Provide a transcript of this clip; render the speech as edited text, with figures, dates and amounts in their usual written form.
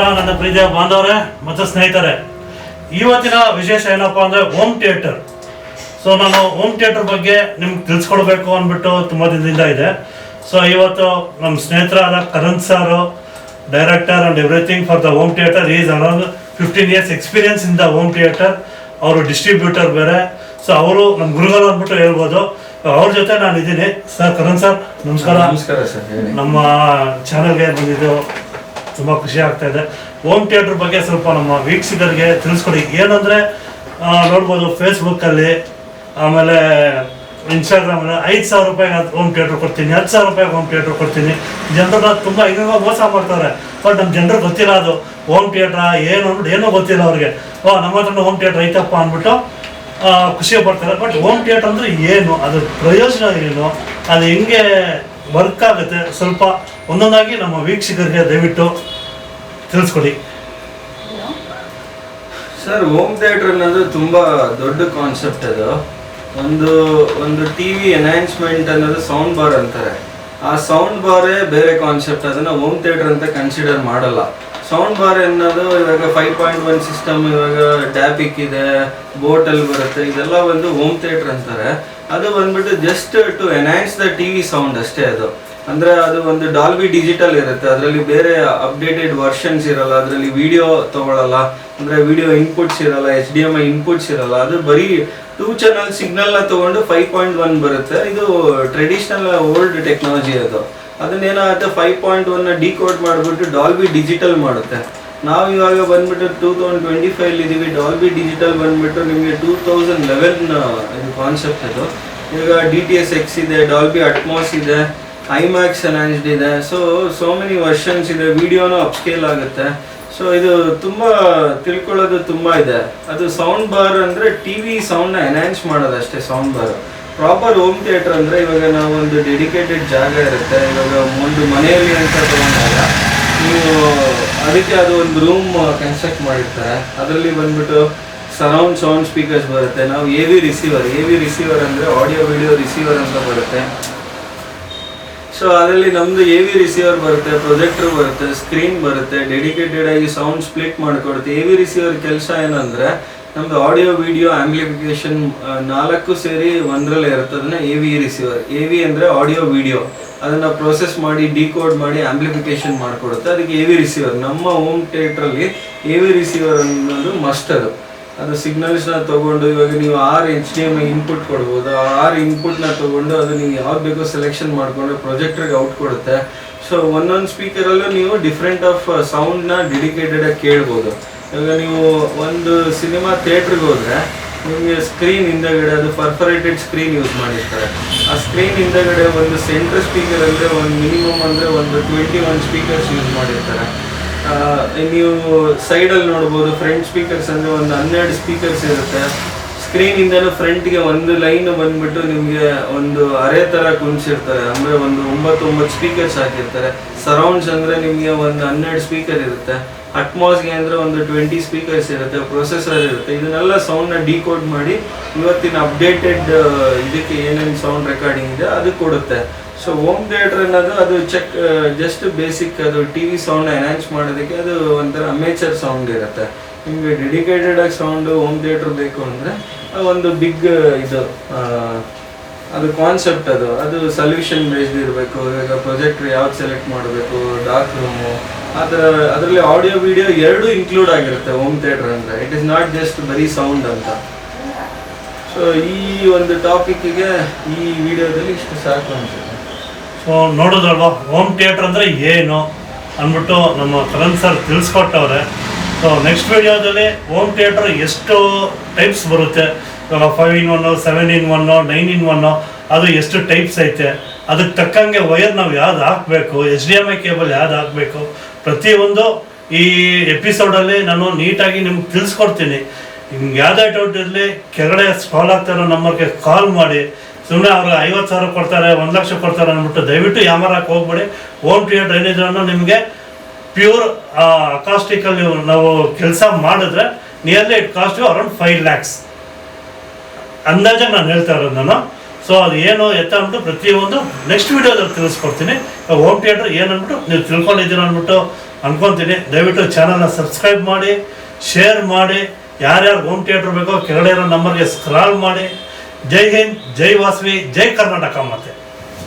ನನ್ನ ಪ್ರೀತಿಯ ಬಾಂಧವರೇ ಮತ್ತು ಸ್ನೇಹಿತರೆ, ಇವತ್ತಿನ ವಿಶೇಷ ಏನಪ್ಪಾ ಅಂದರೆ ಹೋಮ್ ಥಿಯೇಟರ್. ಸೊ ನಾನು ಹೋಮ್ ಥಿಯೇಟರ್ ಬಗ್ಗೆ ನಿಮ್ಗೆ ತಿಳಿಸ್ಕೊಡ್ಬೇಕು ಅಂದ್ಬಿಟ್ಟು ತುಂಬ ದಿನದಿಂದ ಇದೆ. ಸೊ ಇವತ್ತು ನಮ್ಮ ಸ್ನೇಹಿತರಾದ Karan sir, director and everything for the home theatre. Is around 15 years experience in the home theatre. ಅವರು ಡಿಸ್ಟ್ರಿಬ್ಯೂಟರ್ ಬೇರೆ. ಸೊ ಅವರು ನಮ್ಮ ಗುರುಗಳು ಅಂದ್ಬಿಟ್ಟು ಹೇಳ್ಬೋದು. ಅವ್ರ ಜೊತೆ ನಾನು ಇದ್ದೀನಿ. ಸರ್, ಕರಣ್ ಸರ್ ನಮಸ್ಕಾರ. ನಮಸ್ಕಾರ ಸರ್. ನಮ್ಮ ಚಾನಲ್ಗೆ ಬಂದಿದ್ದು ತುಂಬ ಖುಷಿ ಆಗ್ತಾ ಇದೆ. ಹೋಮ್ ಥಿಯೇಟರ್ ಬಗ್ಗೆ ಸ್ವಲ್ಪ ನಮ್ಮ ವೀಕ್ಷಕರಿಗೆ ತಿಳಿಸ್ಕೊಡಿ. ಏನಂದರೆ ನೋಡ್ಬೋದು ಫೇಸ್ಬುಕ್ಕಲ್ಲಿ, ಆಮೇಲೆ ಇನ್ಸ್ಟಾಗ್ರಾಮಲ್ಲಿ 5,000 ರೂಪಾಯಿಗೆ ಹೋಮ್ ಥಿಯೇಟ್ರ್ ಕೊಡ್ತೀನಿ, 10,000 ರೂಪಾಯಿಗೆ ಹೋಮ್ ಥಿಯೇಟ್ರ್ ಕೊಡ್ತೀನಿ. ಜನರನ್ನ ತುಂಬ ಇನ್ನೂ ಮೋಸ ಮಾಡ್ತಾರೆ. ಬಟ್ ನಮ್ಮ ಜನರಿಗೆ ಗೊತ್ತಿಲ್ಲ ಅದು ಹೋಮ್ ಥಿಯೇಟ್ರಾ ಏನು ಅಂದ್ಬಿಟ್ಟು ಏನೂ ಗೊತ್ತಿಲ್ಲ ಅವ್ರಿಗೆ. ನಮ್ಮ ಹತ್ರ ಹೋಮ್ ಥಿಯೇಟ್ರ್ ಐತಪ್ಪ ಅಂದ್ಬಿಟ್ಟು ಖುಷಿ ಪಡ್ತಾರೆ. ಬಟ್ ಹೋಮ್ ಥಿಯೇಟ್ರ್ ಅಂದರೆ ಏನು, ಅದ್ರ ಪ್ರಯೋಜನ ಏನು, ಅದು ಹೆಂಗೆ ವರ್ಕ್ ಆಗುತ್ತೆ, ಸ್ವಲ್ಪ ಒಂದೊಂದಾಗಿ ನಮ್ಮ ವೀಕ್ಷಕರಿಗೆ ದಯವಿಟ್ಟು ತಿಳಿಸ್ಕೊಡಿ ಸರ್. ಹೋಮ್ ಥಿಯೇಟರ್ ಅನ್ನೋದು ತುಂಬಾ ದೊಡ್ಡ ಕಾನ್ಸೆಪ್ಟ್. ಅದು ಒಂದು ಟಿವಿ ಎನ್ಹಾನ್ಸ್ಮೆಂಟ್ ಅನ್ನೋದು ಸೌಂಡ್ ಬಾರ್ ಅಂತಾರೆ. ಆ ಸೌಂಡ್ ಬಾರೇ ಬೇರೆ ಕಾನ್ಸೆಪ್ಟ್. ಅದನ್ನ ಹೋಮ್ ಥಿಯೇಟರ್ ಅಂತ ಕನ್ಸಿಡರ್ ಮಾಡಲ್ಲ. ಸೌಂಡ್ ಬಾರ್ ಅನ್ನೋದು ಇವಾಗ 5.1 ಸಿಸ್ಟಮ್, ಇವಾಗ ಡ್ಯಾಪಿಕ್ ಇದೆ, ಬೋಟಲ್ಲಿ ಬರುತ್ತೆ, ಇದೆಲ್ಲ ಒಂದು ಹೋಮ್ ಥಿಯೇಟರ್ ಅಂತಾರೆ. ಅದು ಬಂದ್ಬಿಟ್ಟು just to enhance the TV sound ಅಷ್ಟೇ. ಅದು ಅಂದ್ರೆ ಅದು ಒಂದು ಡಾಲ್ಬಿ ಡಿಜಿಟಲ್ ಇರುತ್ತೆ. ಅದರಲ್ಲಿ ಬೇರೆ ಅಪ್ಡೇಟೆಡ್ ವರ್ಷನ್ಸ್ ಇರಲ್ಲ. ಅದರಲ್ಲಿ ವಿಡಿಯೋ ತಗೊಳ್ಳಲ್ಲ, ಅಂದ್ರೆ ವಿಡಿಯೋ ಇನ್ಪುಟ್ಸ್ ಇರಲ್ಲ, HDMI ಇನ್ಪುಟ್ಸ್ ಇರಲ್ಲ. ಅದು ಬರೀ 2 ಚಾನಲ್ ಸಿಗ್ನಲ್ ನ ತಗೊಂಡು 5.1 ಬರುತ್ತೆ. ಇದು ಟ್ರೆಡಿಷನಲ್ ಓಲ್ಡ್ ಟೆಕ್ನಾಲಜಿ. ಅದನ್ನೇನಾಗುತ್ತೆ, 5.1 ಡಿಕೋಡ್ ಮಾಡಿಬಿಟ್ಟು ಡಾಲ್ಬಿ ಡಿಜಿಟಲ್ ಮಾಡುತ್ತೆ. ನಾವು ಇವಾಗ ಬಂದ್ಬಿಟ್ಟು 2025 ಇದೀವಿ. ಡಾಲ್ಬಿ ಡಿಜಿಟಲ್ ಬಂದ್ಬಿಟ್ಟು ನಿಮಗೆ 2011 ಇದು ಕಾನ್ಸೆಪ್ಟ್. ಇದು ಇವಾಗ DTS:X ಇದೆ, ಡಾಲ್ಬಿ ಅಟ್ಮಾಸ್ ಇದೆ, IMAX ಎನ್ಹಾನ್ಸ್ಡ್ ಇದೆ. ಸೋ ಮೆನಿ ವರ್ಷನ್ಸ್ ಇದೆ. ವಿಡಿಯೋನು ಅಪ್ಸ್ಕೇಲ್ ಆಗುತ್ತೆ. ಸೊ ಇದು ತುಂಬಾ ತಿಳ್ಕೊಳ್ಳೋದು ತುಂಬಾ ಇದೆ. ಅದು ಸೌಂಡ್ ಬಾರ್ ಅಂದ್ರೆ ಟಿವಿ ಸೌಂಡ್ ನ ಎನ್ಹಾನ್ಸ್ ಮಾಡೋದಷ್ಟೇ sound bar. Proper home theatre ಅಂದ್ರೆ ಇವಾಗ ನಾವು ಒಂದು ಡೆಡಿಕೇಟೆಡ್ ಜಾಗ ಇರುತ್ತೆ. ಇವಾಗ ಒಂದು ಮನೆಯಲ್ಲಿ ಅಂತ ತಗೊಂಡಾಗ ನೀವು ಅದಕ್ಕೆ ಅದು ಒಂದು ರೂಮ್ ಕನ್ಸ್ಟ್ರಕ್ಟ್ ಮಾಡಿರ್ತಾರೆ. ಅದರಲ್ಲಿ ಬಂದ್ಬಿಟ್ಟು ಸರೌಂಡ್ ಸೌಂಡ್ ಸ್ಪೀಕರ್ಸ್ ಬರುತ್ತೆ. ನಾವು AV ರಿಸೀವರ್ ಅಂದ್ರೆ ಆಡಿಯೋ ವಿಡಿಯೋ ರಿಸೀವರ್ ಅಂತ ಬರುತ್ತೆ. ಸೊ ಅದರಲ್ಲಿ ನಮ್ದು AV ರಿಸೀವರ್ ಬರುತ್ತೆ, ಪ್ರೊಜೆಕ್ಟರ್ ಬರುತ್ತೆ, ಸ್ಕ್ರೀನ್ ಬರುತ್ತೆ, ಡೆಡಿಕೇಟೆಡ್ ಆಗಿ ಸೌಂಡ್ ಸ್ಪ್ಲಿಟ್ ಮಾಡಿಕೊಡುತ್ತೆ. AV ರಿಸೀವರ್ ಕೆಲಸ ಏನಂದ್ರೆ ನಮ್ದು ಆಡಿಯೋ ವಿಡಿಯೋ ಆಂಪ್ಲಿಫಿಕೇಶನ್ 4 ಸೇರಿ ಒಂದರಲ್ಲೇ ಇರುತ್ತೆ. ಅದನ್ನ AV ರಿಸೀವರ್. AV ಅಂದ್ರೆ ಆಡಿಯೋ ವಿಡಿಯೋ, ಅದನ್ನ ಪ್ರೊಸೆಸ್ ಮಾಡಿ ಡಿಕೋಡ್ ಮಾಡಿ ಆಂಪ್ಲಿಫಿಕೇಶನ್ ಮಾಡಿಕೊಡುತ್ತೆ. ಅದಕ್ಕೆ AV ರಿಸೀವರ್. ನಮ್ಮ ಹೋಮ್ ಥಿಯೇಟರ್ ಅಲ್ಲಿ AV ರಿಸೀವರ್ ಅನ್ನೋದು ಮಸ್ಟ್. ಅದು ಸಿಗ್ನಲ್ಸ್ ನ ತಗೊಂಡು ಇವಾಗ ನೀವು 6 HDMI ಇನ್ಪುಟ್ ಕೊಡ್ಬೋದು. ಆ 6 ಇನ್ಪುಟ್ ನ ತಗೊಂಡು ಅದು ನೀವು ಯಾವ್ದು ಬೇಕೋ ಸೆಲೆಕ್ಷನ್ ಮಾಡ್ಕೊಂಡು ಪ್ರೊಜೆಕ್ಟರ್ಗೆ ಔಟ್ ಕೊಡುತ್ತೆ. ಸೊ ಒಂದೊಂದು ಸ್ಪೀಕರ್ ಅಲ್ಲೂ ನೀವು ಡಿಫ್ರೆಂಟ್ ಆಫ್ ಸೌಂಡ್ ನ ಡೆಡಿಕೇಟೆಡ್ ಆಗಿ ಕೇಳ್ಬೋದು. ಇವಾಗ ನೀವು ಒಂದು ಸಿನಿಮಾ ಥಿಯೇಟರ್ಗೆ ಹೋದ್ರೆ ನಿಮಗೆ ಸ್ಕ್ರೀನ್ ಹಿಂದಗಡೆ ಅದು ಪರ್ಫರೇಟೆಡ್ ಸ್ಕ್ರೀನ್ ಯೂಸ್ ಮಾಡಿರ್ತಾರೆ. ಆ ಸ್ಕ್ರೀನ್ ಹಿಂದಗಡೆ ಒಂದು ಸೆಂಟ್ರ್ ಸ್ಪೀಕರ್ ಅಂದ್ರೆ ಒಂದು ಮಿನಿಮಮ್ ಅಂದ್ರೆ ಒಂದು 21 ಸ್ಪೀಕರ್ಸ್ ಯೂಸ್ ಮಾಡಿರ್ತಾರೆ. ನೀವು ಸೈಡಲ್ಲಿ ನೋಡ್ಬೋದು, ಫ್ರಂಟ್ ಸ್ಪೀಕರ್ಸ್ ಅಂದರೆ ಒಂದು 12 ಸ್ಪೀಕರ್ಸ್ ಇರುತ್ತೆ. ಸ್ಕ್ರೀನ್ ಇಂದನೂ ಫ್ರಂಟ್ಗೆ ಒಂದು ಲೈನ್ ಬಂದ್ಬಿಟ್ಟು ನಿಮಗೆ ಒಂದು ಅರೆ ಥರ ಕುಣಿಸಿರ್ತಾರೆ. ಅಂದರೆ ಒಂದು 9 ಸ್ಪೀಕರ್ಸ್ ಹಾಕಿರ್ತಾರೆ. ಸರೌಂಡ್ಸ್ ಅಂದರೆ ನಿಮಗೆ ಒಂದು 12 ಸ್ಪೀಕರ್ ಇರುತ್ತೆ. ಅಟ್ಮಾಸ್ಗೆ ಅಂದರೆ ಒಂದು 20 ಸ್ಪೀಕರ್ಸ್ ಇರುತ್ತೆ. ಪ್ರೊಸೆಸರ್ ಇರುತ್ತೆ. ಇದನ್ನೆಲ್ಲ ಸೌಂಡ್ನ ಡಿಕೋಡ್ ಮಾಡಿ ಇವತ್ತಿನ ಅಪ್ಡೇಟೆಡ್ ಇದಕ್ಕೆ ಏನೇನು ಸೌಂಡ್ ರೆಕಾರ್ಡಿಂಗ್ ಇದೆ ಅದು ಕೊಡುತ್ತೆ. ಸೊ ಹೋಮ್ ಥಿಯೇಟರ್ ಅನ್ನೋದು ಅದು ಜಸ್ಟ್ ಬೇಸಿಕ್. ಅದು ಟಿವಿ ಸೌಂಡ್ ಎನ್ಹಾನ್ಸ್ ಮಾಡೋದಕ್ಕೆ ಅದು ಒಂಥರ ಅಮೇಚರ್ ಸೌಂಡ್ ಇರುತ್ತೆ. ನಿಮಗೆ ಡೆಡಿಕೇಟೆಡ್ ಆಗಿ ಸೌಂಡ್ ಹೋಮ್ ಥಿಯೇಟರ್ ಬೇಕು ಅಂದರೆ ಒಂದು ಬಿಗ್ ಇದು ಅದು ಕಾನ್ಸೆಪ್ಟ್. ಅದು ಸೊಲ್ಯೂಷನ್ ಬೇಸ್ಡ್ ಇರಬೇಕು. ಇವಾಗ ಪ್ರೊಜೆಕ್ಟರ್ ಯಾವ್ದು ಸೆಲೆಕ್ಟ್ ಮಾಡಬೇಕು, ಡಾರ್ಕ್ ರೂಮು, ಆ ಥರ. ಅದರಲ್ಲಿ ಆಡಿಯೋ ವಿಡಿಯೋ 2 ಇನ್ಕ್ಲೂಡ್ ಆಗಿರುತ್ತೆ ಹೋಮ್ ಥಿಯೇಟರ್ ಅಂದರೆ. ಇಟ್ ಇಸ್ ನಾಟ್ ಜಸ್ಟ್ ಬರೀ ಸೌಂಡ್ ಅಂತ. ಸೊ ಈ ಒಂದು ಟಾಪಿಕ್ಗೆ ಈ ವಿಡಿಯೋದಲ್ಲಿ ಇಷ್ಟು ಸಾಕು ಅನ್ಸುತ್ತೆ. ಸೊ ನೋಡೋದಲ್ವಾ ಹೋಮ್ ಥಿಯೇಟರ್ ಅಂದರೆ ಏನು ಅಂದ್ಬಿಟ್ಟು ನಮ್ಮ ಕರಣ್ ಸರ್ ತಿಳಿಸ್ಕೊಟ್ಟವ್ರೆ. ಸೊ ನೆಕ್ಸ್ಟ್ ವಿಡಿಯೋದಲ್ಲಿ ಹೋಮ್ ಥಿಯೇಟರ್ ಎಷ್ಟು ಟೈಪ್ಸ್ ಬರುತ್ತೆ, ಇವಾಗ 5-in-1, 7-in-1, 9-in-1, ಅದು ಎಷ್ಟು ಟೈಪ್ಸ್ ಐತೆ, ಅದಕ್ಕೆ ತಕ್ಕಂಗೆ ವೈರ್ ನಾವು ಯಾವ್ದು ಹಾಕಬೇಕು, HDMI ಕೇಬಲ್ ಯಾವ್ದು ಹಾಕಬೇಕು, ಪ್ರತಿಯೊಂದು ಈ ಎಪಿಸೋಡಲ್ಲಿ ನಾನು ನೀಟಾಗಿ ನಿಮ್ಗೆ ತಿಳಿಸ್ಕೊಡ್ತೀನಿ. ನಿಮ್ಗೆ ಯಾವುದೇ ಡೌಟ್ ಇರಲಿ ಕೆಳಗಡೆ ಸ್ಕ್ರಾಲ್ ಆಗ್ತಾರೋ ನಂಬರ್ಗೆ ಕಾಲ್ ಮಾಡಿ. ಸುಮ್ಮನೆ ಅವರು 50,000 ಕೊಡ್ತಾರೆ, 1 ಲಕ್ಷ ಕೊಡ್ತಾರೆ ಅಂದ್ಬಿಟ್ಟು ದಯವಿಟ್ಟು ಯಾಮಾರಕ್ಕೆ ಹೋಗ್ಬೇಡಿ. ಹೋಮ್ ಥಿಯೇಟರ್ ಏನಿದ್ರು ನಿಮಗೆ ಪ್ಯೂರ್ ಅಕಾಸ್ಟಿಕಲ್ಲಿ ನಾವು ಕೆಲಸ ಮಾಡಿದ್ರೆ nearly it cost you around 5 lakhs ಅಂದಾಜಾಗಿ ನಾನು ಹೇಳ್ತಾ ಇರೋದು ನಾನು. ಸೊ ಅದು ಏನು ಎತ್ತ ಅಂದ್ಬಿಟ್ಟು ಪ್ರತಿಯೊಂದು ನೆಕ್ಸ್ಟ್ ವಿಡಿಯೋದಲ್ಲಿ ತಿಳಿಸ್ಕೊಡ್ತೀನಿ. ಹೋಮ್ ಥಿಯೇಟರ್ ಏನಂದ್ಬಿಟ್ಟು ನೀವು ತಿಳ್ಕೊಂಡಿದ್ದೀರ ಅಂದ್ಬಿಟ್ಟು ಅನ್ಕೊತೀನಿ. ದಯವಿಟ್ಟು ಚಾನಲ್ನ ಸಬ್ಸ್ಕ್ರೈಬ್ ಮಾಡಿ, ಶೇರ್ ಮಾಡಿ, ಯಾರ್ಯಾರು ಹೋಮ್ ಥಿಯೇಟರ್ ಬೇಕೋ ಕೆಳಗಡೆ ಇರೋ ನಂಬರ್ಗೆ ಸ್ಕ್ರಾಲ್ ಮಾಡಿ. ಜೈ ಹಿಂದ್, ಜೈ ವಾಸವಿ, ಜೈ ಕರ್ನಾಟಕ. ಮತ್ತೆ